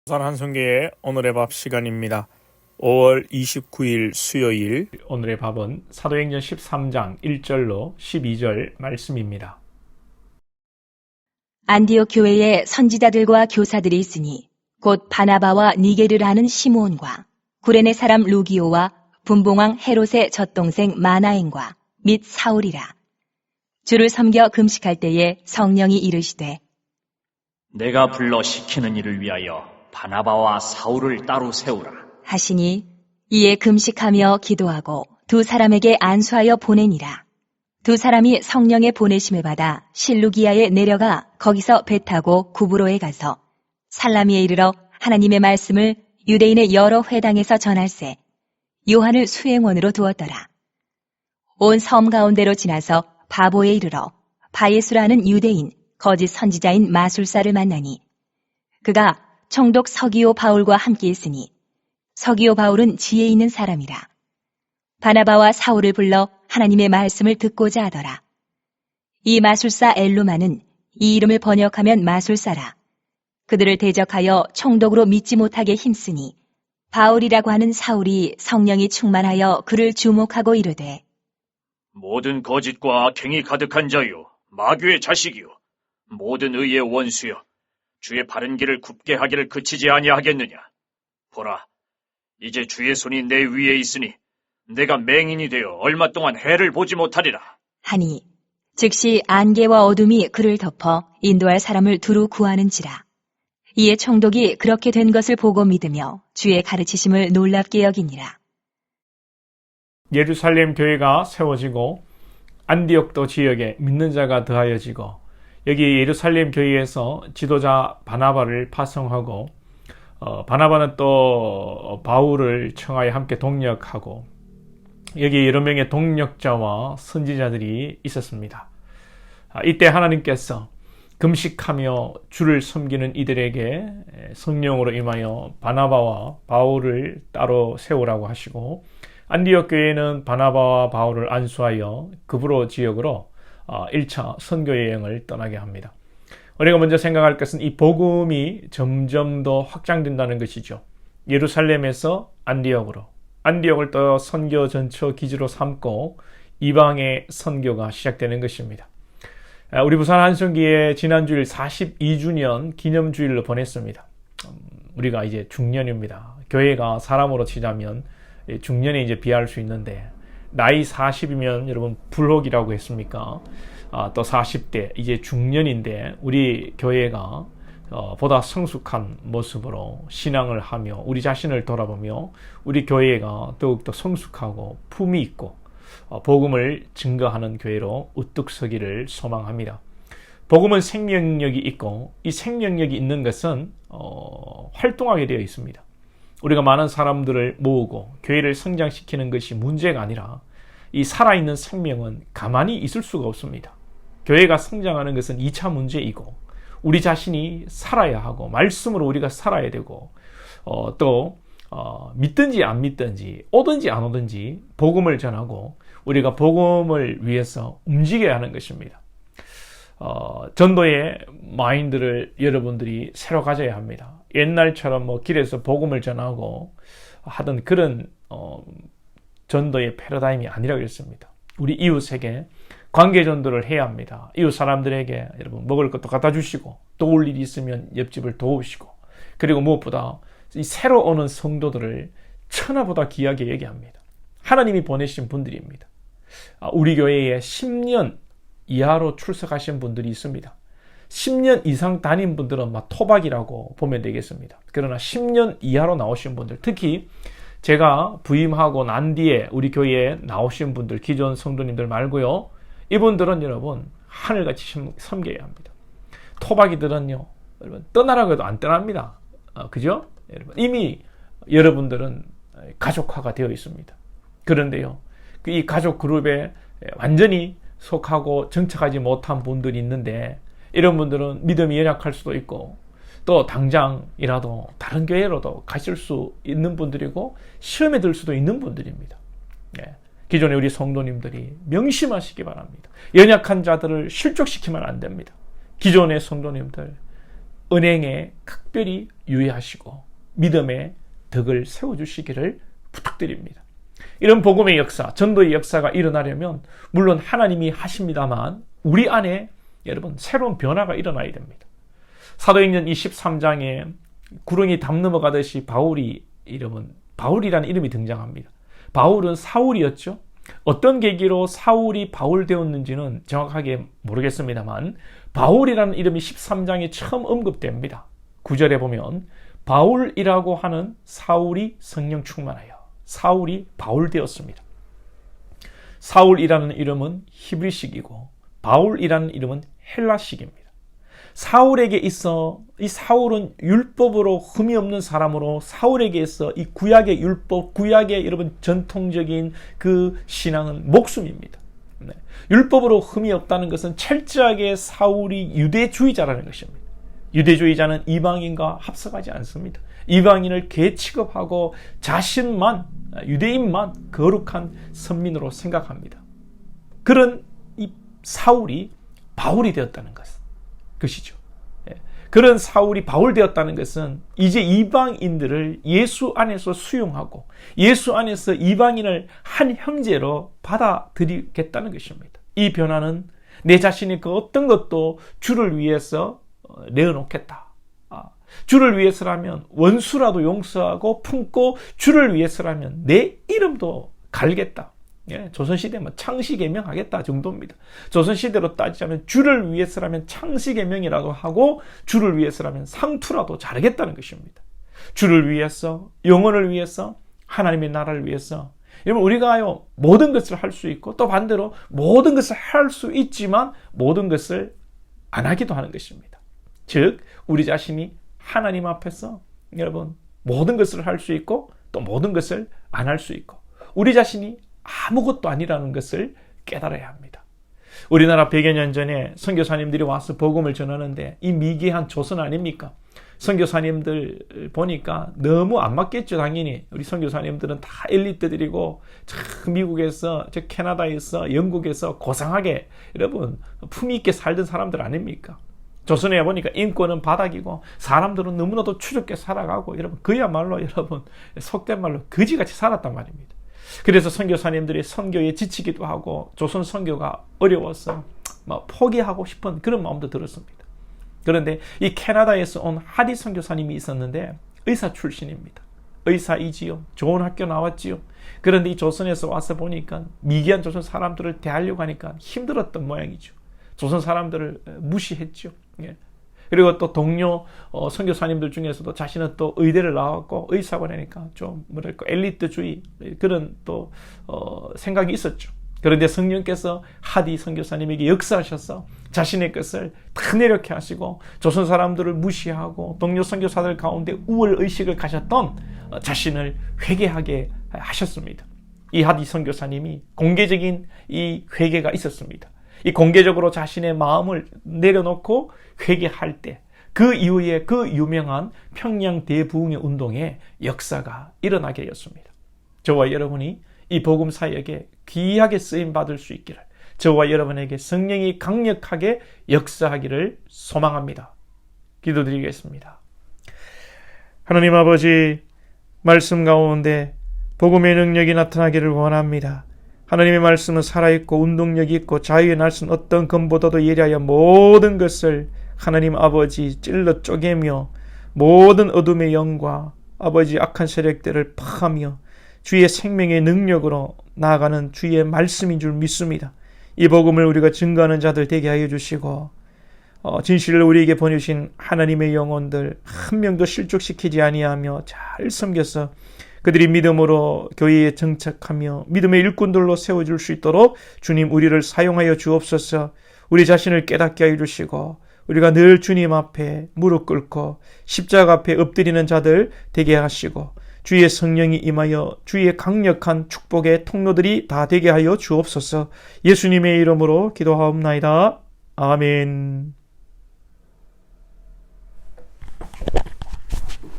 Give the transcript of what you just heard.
부산 한성교회 오늘의 밥 시간입니다. 5월 29일 수요일, 오늘의 밥은 사도행전 13장 1절로 12절 말씀입니다. 안디옥 교회에 선지자들과 교사들이 있으니 곧 바나바와 니게르를 하는 시므온과 구레네 사람 루기오와 분봉왕 헤롯의 젖동생 마나엔과 및 사울이라. 주를 섬겨 금식할 때에 성령이 이르시되 내가 불러 시키는 일을 위하여 바나바와 사울을 따로 세우라 하시니 이에 금식하며 기도하고 두 사람에게 안수하여 보내니라. 두 사람이 성령의 보내심을 받아 실루기아에 내려가 거기서 배 타고 구브로에 가서 살라미에 이르러 하나님의 말씀을 유대인의 여러 회당에서 전할세 요한을 수행원으로 두었더라. 온 섬 가운데로 지나서 바보에 이르러 바예수라는 유대인 거짓 선지자인 마술사를 만나니 그가 총독 서기오 바울과 함께 있으니 서기오 바울은 지혜 있는 사람이라. 바나바와 사울을 불러 하나님의 말씀을 듣고자 하더라. 이 마술사 엘루마는 이 이름을 번역하면 마술사라. 그들을 대적하여 총독으로 믿지 못하게 힘쓰니 바울이라고 하는 사울이 성령이 충만하여 그를 주목하고 이르되 모든 거짓과 악행이 가득한 자요 마귀의 자식이요 모든 의의 원수여 주의 바른 길을 굽게 하기를 그치지 아니하겠느냐. 보라, 이제 주의 손이 내 위에 있으니 내가 맹인이 되어 얼마 동안 해를 보지 못하리라 하니 즉시 안개와 어둠이 그를 덮어 인도할 사람을 두루 구하는지라. 이에 총독이 그렇게 된 것을 보고 믿으며 주의 가르치심을 놀랍게 여기니라. 예루살렘 교회가 세워지고 안디옥도 지역에 믿는 자가 더하여지고 여기 예루살렘 교회에서 지도자 바나바를 파송하고 바나바는 또 바울을 청하여 함께 동력하고 여기 여러 명의 동력자와 선지자들이 있었습니다. 이때 하나님께서 금식하며 주를 섬기는 이들에게 성령으로 임하여 바나바와 바울을 따로 세우라고 하시고 안디옥 교회는 바나바와 바울을 안수하여 구브로 지역으로 1차 선교 여행을 떠나게 합니다. 우리가 먼저 생각할 것은 이 복음이 점점 더 확장된다는 것이죠. 예루살렘에서 안디옥으로, 안디옥을 또 선교 전처 기지로 삼고 이방의 선교가 시작되는 것입니다. 우리 부산 한성교회 지난주일 42주년 기념주일로 보냈습니다. 우리가 이제 중년입니다. 교회가 사람으로 치자면 중년에 이제 비할 수 있는데 나이 40이면 여러분 불혹이라고 했습니까? 또 40대 이제 중년인데 우리 교회가 보다 성숙한 모습으로 신앙을 하며 우리 자신을 돌아보며 우리 교회가 더욱더 성숙하고 품위 있고 복음을 증거하는 교회로 우뚝 서기를 소망합니다. 복음은 생명력이 있고 이 생명력이 있는 것은 활동하게 되어 있습니다. 우리가 많은 사람들을 모으고 교회를 성장시키는 것이 문제가 아니라 이 살아있는 생명은 가만히 있을 수가 없습니다. 교회가 성장하는 것은 2차 문제이고 우리 자신이 살아야 하고 말씀으로 우리가 살아야 되고 또 믿든지 안 믿든지 오든지 안 오든지 복음을 전하고 우리가 복음을 위해서 움직여야 하는 것입니다. 전도의 마인드를 여러분들이 새로 가져야 합니다. 옛날처럼 길에서 복음을 전하고 하던 그런 전도의 패러다임이 아니라 그랬습니다. 우리 이웃에게 관계 전도를 해야 합니다. 이웃 사람들에게 여러분 먹을 것도 갖다 주시고 도울 일이 있으면 옆집을 도우시고 그리고 무엇보다 이 새로 오는 성도들을 천하보다 귀하게 얘기합니다. 하나님이 보내신 분들입니다. 우리 교회에 10년 이하로 출석하신 분들이 있습니다. 10년 이상 다닌 분들은 막 토박이라고 보면 되겠습니다. 그러나 10년 이하로 나오신 분들, 특히 제가 부임하고 난 뒤에 우리 교회에 나오신 분들, 기존 성도님들 말고요. 이분들은 여러분 하늘같이 섬겨야 합니다. 토박이들은요, 여러분 떠나라고 해도 안 떠납니다. 그죠? 여러분 이미 여러분들은 가족화가 되어 있습니다. 그런데요, 이 가족 그룹에 완전히 속하고 정착하지 못한 분들이 있는데 이런 분들은 믿음이 연약할 수도 있고 또 당장이라도 다른 교회로도 가실 수 있는 분들이고 시험에 들 수도 있는 분들입니다. 기존의 우리 성도님들이 명심하시기 바랍니다. 연약한 자들을 실족시키면 안 됩니다. 기존의 성도님들 은행에 각별히 유의하시고 믿음의 덕을 세워주시기를 부탁드립니다. 이런 복음의 역사, 전도의 역사가 일어나려면 물론 하나님이 하십니다만 우리 안에 여러분 새로운 변화가 일어나야 됩니다. 사도행전 23장에 구렁이 담 넘어가듯이 바울이라는 이름이 등장합니다. 바울은 사울이었죠. 어떤 계기로 사울이 바울 되었는지는 정확하게 모르겠습니다만 바울이라는 이름이 13장에 처음 언급됩니다. 9절에 보면 바울이라고 하는 사울이 성령 충만하여 사울이 바울 되었습니다. 사울이라는 이름은 히브리식이고 바울이라는 이름은 헬라식입니다. 사울에게 있어 이 사울은 율법으로 흠이 없는 사람으로 사울에게 있어 이 구약의 율법, 구약의 여러분 전통적인 그 신앙은 목숨입니다. 네. 율법으로 흠이 없다는 것은 철저하게 사울이 유대주의자라는 것입니다. 유대주의자는 이방인과 합석하지 않습니다. 이방인을 개 취급하고 자신만 유대인만 거룩한 선민으로 생각합니다. 그런 이 사울이 바울이 되었다는 것이죠. 그런 사울이 바울 되었다는 것은 이제 이방인들을 예수 안에서 수용하고 예수 안에서 이방인을 한 형제로 받아들이겠다는 것입니다. 이 변화는 내 자신이 그 어떤 것도 주를 위해서 내어놓겠다. 주를 위해서라면 원수라도 용서하고 품고 주를 위해서라면 내 이름도 갈겠다. 조선시대면 창시개명하겠다 정도입니다. 조선시대로 따지자면 주를 위해서라면 창시개명이라도 하고 주를 위해서라면 상투라도 자르겠다는 것입니다. 주를 위해서, 영혼을 위해서, 하나님의 나라를 위해서. 여러분 우리가요 모든 것을 할 수 있고 또 반대로 모든 것을 할 수 있지만 모든 것을 안 하기도 하는 것입니다. 즉 우리 자신이 하나님 앞에서 여러분 모든 것을 할 수 있고 또 모든 것을 안 할 수 있고 우리 자신이 아무것도 아니라는 것을 깨달아야 합니다. 우리나라 100여 년 전에 선교사님들이 와서 복음을 전하는데 이 미개한 조선 아닙니까? 선교사님들 보니까 너무 안 맞겠죠. 당연히 우리 선교사님들은 다 엘리트들이고 미국에서 캐나다에서 영국에서 고상하게 여러분 품위 있게 살던 사람들 아닙니까? 조선에 보니까 인권은 바닥이고 사람들은 너무나도 추접게 살아가고 여러분 그야말로 여러분 속된 말로 거지같이 살았단 말입니다. 그래서 선교사님들이 선교에 지치기도 하고 조선 선교가 어려워서 포기하고 싶은 그런 마음도 들었습니다. 그런데 이 캐나다에서 온 하디 선교사님이 있었는데 의사 출신입니다. 의사이지요. 좋은 학교 나왔지요. 그런데 이 조선에서 와서 보니까 미개한 조선 사람들을 대하려고 하니까 힘들었던 모양이죠. 조선 사람들을 무시했죠. 그리고 또 동료 선교사님들 중에서도 자신은 또 의대를 나왔고 의사고 하니까 좀 뭐랄까 엘리트주의 그런 또 생각이 있었죠. 그런데 성령께서 하디 선교사님에게 역사하셔서 자신의 것을 다 내려놓게 하시고 조선 사람들을 무시하고 동료 선교사들 가운데 우월 의식을 가졌던 자신을 회개하게 하셨습니다. 이 하디 선교사님이 공개적인 이 회개가 있었습니다. 이 공개적으로 자신의 마음을 내려놓고 회개할 때 그 이후에 그 유명한 평양 대부흥의 운동의 역사가 일어나게 되었습니다. 저와 여러분이 이 복음 사역에 귀하게 쓰임 받을 수 있기를 저와 여러분에게 성령이 강력하게 역사하기를 소망합니다. 기도드리겠습니다. 하나님 아버지 말씀 가운데 복음의 능력이 나타나기를 원합니다. 하나님의 말씀은 살아있고 운동력이 있고 자유의 날선 어떤 검보다도 예리하여 모든 것을 하나님 아버지 찔러 쪼개며 모든 어둠의 영과 아버지 악한 세력들을 파하며 주의 생명의 능력으로 나아가는 주의 말씀인 줄 믿습니다. 이 복음을 우리가 증거하는 자들 되게 하여 주시고 진실을 우리에게 보내주신 하나님의 영혼들 한 명도 실족시키지 아니하며 잘 섬겨서 그들이 믿음으로 교회에 정착하며 믿음의 일꾼들로 세워줄 수 있도록 주님 우리를 사용하여 주옵소서. 우리 자신을 깨닫게 하여 주시고 우리가 늘 주님 앞에 무릎 꿇고 십자가 앞에 엎드리는 자들 되게 하시고 주의 성령이 임하여 주의 강력한 축복의 통로들이 다 되게 하여 주옵소서. 예수님의 이름으로 기도하옵나이다. 아멘.